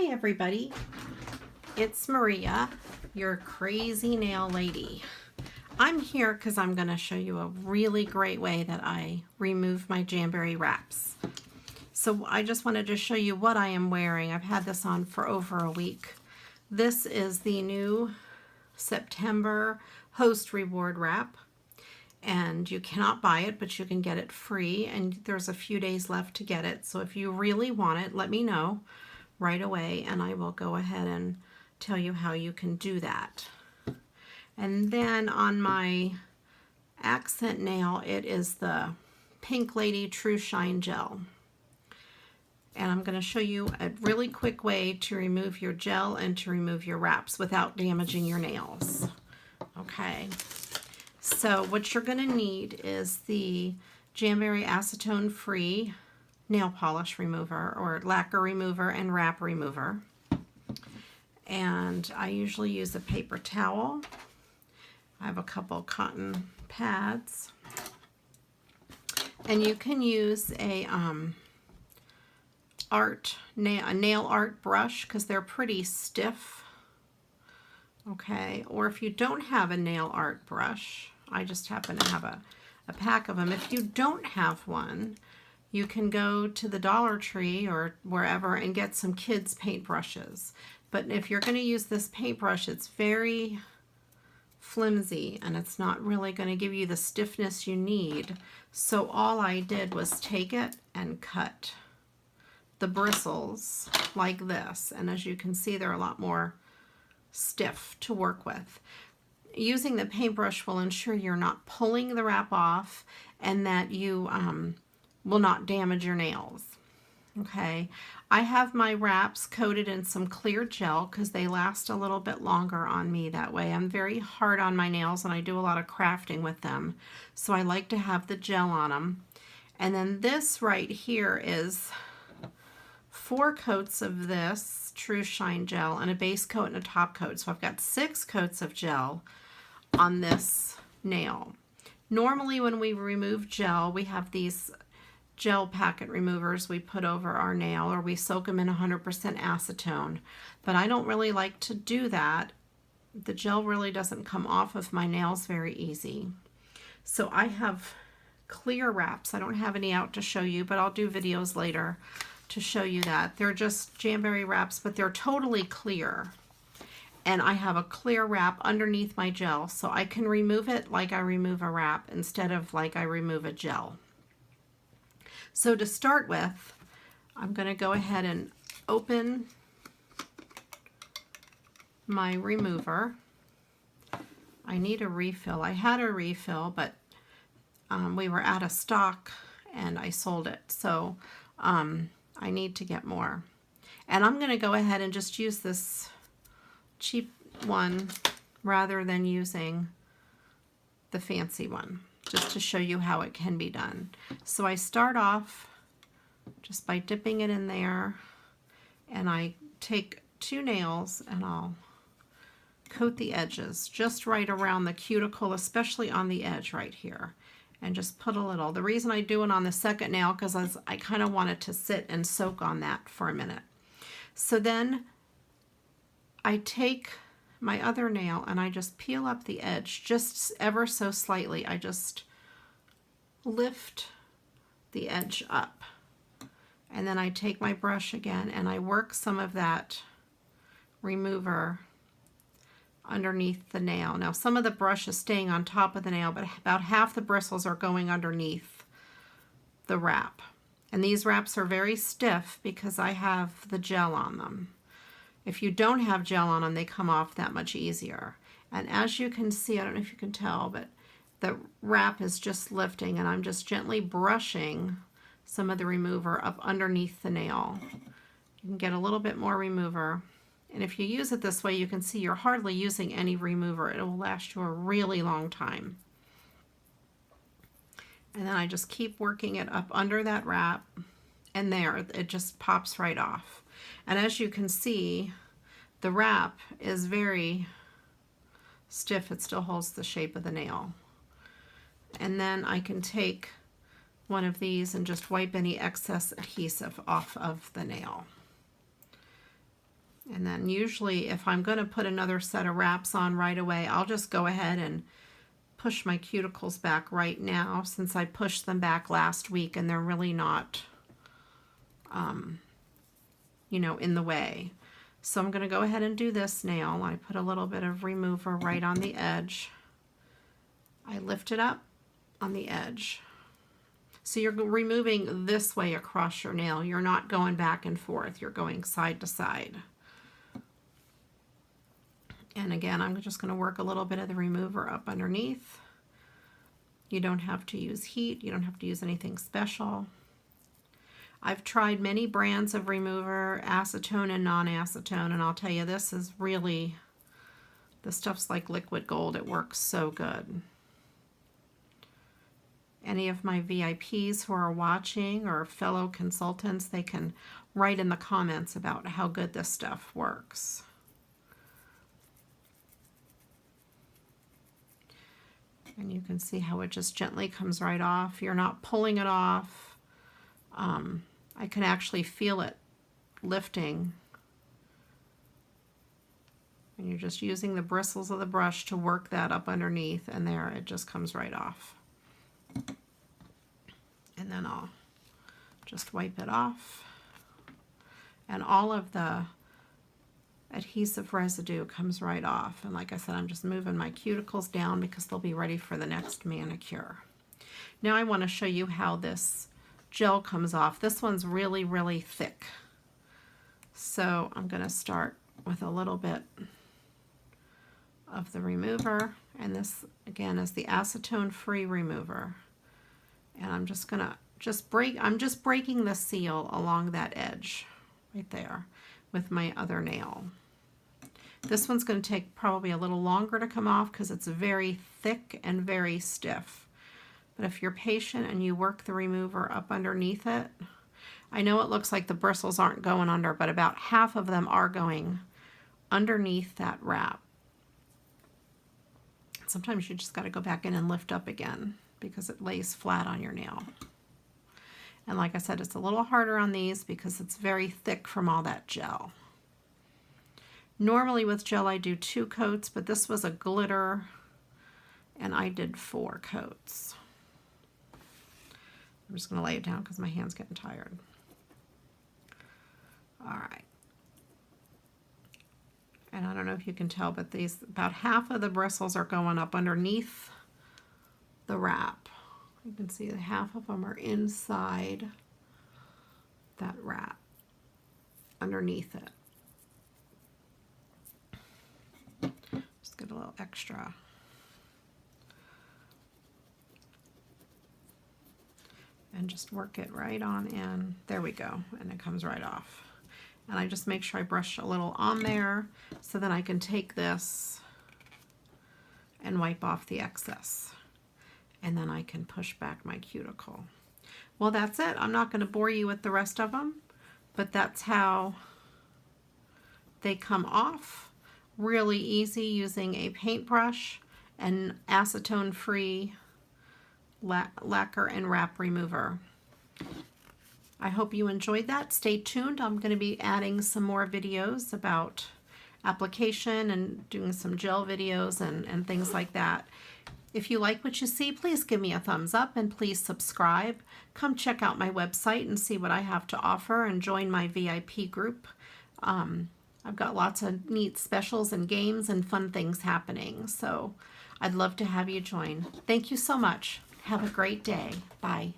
Hi everybody, it's Maria, your crazy nail lady. I'm here because I'm going to show you a really great way that I remove my Jamberry wraps. So I just wanted to show you what I am wearing. I've had this on for over a week. This is the new September Host Reward wrap, and you cannot buy it, but you can get it free, and there's a few days left to get it. So if you really want it, let me know right away and I will go ahead and tell you how you can do that. And then on my accent nail, it is the Pink Lady True Shine Gel. And I'm going to show you a really quick way to remove your gel and to remove your wraps without damaging your nails. Okay, so what you're going to need is the Jamberry acetone free nail polish remover or lacquer remover and wrap remover. And I usually use a paper towel. I have a couple cotton pads. And you can use a nail art brush because they're pretty stiff. Okay, or if you don't have a nail art brush, I just happen to have a pack of them. If you don't have one, you can go to the Dollar Tree or wherever and get some kids' paintbrushes. But if you're going to use this paintbrush, it's very flimsy and it's not really going to give you the stiffness you need. So all I did was take it and cut the bristles like this. And as you can see, they're a lot more stiff to work with. Using the paintbrush will ensure you're not pulling the wrap off and that you will not damage your nails. Okay, I have my wraps coated in some clear gel because they last a little bit longer on me that way. I'm very hard on my nails and I do a lot of crafting with them, so I like to have the gel on them. And then this right here is 4 coats of this True Shine gel and a base coat and a top coat. So I've got 6 coats of gel on this nail. Normally when we remove gel, we have these gel packet removers we put over our nail, or we soak them in 100% acetone. But I don't really like to do that. The gel really doesn't come off of my nails very easy. So I have clear wraps. I don't have any out to show you, but I'll do videos later to show you that. They're just Jamberry wraps, but they're totally clear. And I have a clear wrap underneath my gel, so I can remove it like I remove a wrap instead of like I remove a gel. So to start with, I'm going to go ahead and open my remover. I need a refill. I had a refill, but we were out of stock and I sold it. So I need to get more. And I'm going to go ahead and just use this cheap one rather than using the fancy one, just to show you how it can be done. So I start off just by dipping it in there, and I take 2 nails and I'll coat the edges just right around the cuticle, especially on the edge right here, and just put a little. The reason I do it on the second nail because I kind of want it to sit and soak on that for a minute. So then I take my other nail and I just peel up the edge just ever so slightly. I just lift the edge up, and then I take my brush again and I work some of that remover underneath the nail. Now some of the brush is staying on top of the nail, but about half the bristles are going underneath the wrap. And these wraps are very stiff because I have the gel on them. If you don't have gel on them, they come off that much easier. And as you can see, I don't know if you can tell, but the wrap is just lifting, and I'm just gently brushing some of the remover up underneath the nail. You can get a little bit more remover. And if you use it this way, you can see you're hardly using any remover. It will last you a really long time. And then I just keep working it up under that wrap, and there, it just pops right off. And as you can see, the wrap is very stiff. It still holds the shape of the nail. And then I can take one of these and just wipe any excess adhesive off of the nail. And then usually if I'm going to put another set of wraps on right away, I'll just go ahead and push my cuticles back right now, since I pushed them back last week and they're really not, you know, in the way. So I'm going to go ahead and do this nail. I put a little bit of remover right on the edge. I lift it up on the edge. So you're removing this way across your nail. You're not going back and forth. You're going side to side. And again, I'm just going to work a little bit of the remover up underneath. You don't have to use heat. You don't have to use anything special. I've tried many brands of remover, acetone and non-acetone, and I'll tell you, this is really, the stuff's like liquid gold. It works so good. Any of my VIPs who are watching or fellow consultants, they can write in the comments about how good this stuff works. And you can see how it just gently comes right off. You're not pulling it off. I can actually feel it lifting. And you're just using the bristles of the brush to work that up underneath, and there it just comes right off. And then I'll just wipe it off. And all of the adhesive residue comes right off. And like I said, I'm just moving my cuticles down because they'll be ready for the next manicure. Now I want to show you how this gel comes off. This one's really, really thick. So I'm going to start with a little bit of the remover. And this, again, is the acetone-free remover. And I'm just going to I'm just breaking the seal along that edge right there with my other nail. This one's going to take probably a little longer to come off because it's very thick and very stiff. But if you're patient and you work the remover up underneath it, I know it looks like the bristles aren't going under, but about half of them are going underneath that wrap. Sometimes you just got to go back in and lift up again because it lays flat on your nail. And like I said, it's a little harder on these because it's very thick from all that gel. Normally with gel I do 2 coats, but this was a glitter and I did 4 coats. I'm just going to lay it down because my hand's getting tired. All right. And I don't know if you can tell, but these, about half of the bristles are going up underneath the wrap. You can see that half of them are inside that wrap, underneath it. Just get a little extra. And just work it right on in. There we go. And it comes right off. And I just make sure I brush a little on there so then I can take this and wipe off the excess. And then I can push back my cuticle. Well, that's it. I'm not going to bore you with the rest of them, but that's how they come off. Really easy using a paintbrush and acetone-free lacquer and wrap remover. I hope you enjoyed that. Stay tuned. I'm going to be adding some more videos about application and doing some gel videos and things like that. If you like what you see, please give me a thumbs up and please subscribe. Come check out my website and see what I have to offer and join my VIP group. I've got lots of neat specials and games and fun things happening, so I'd love to have you join. Thank you so much. Have a great day. Bye.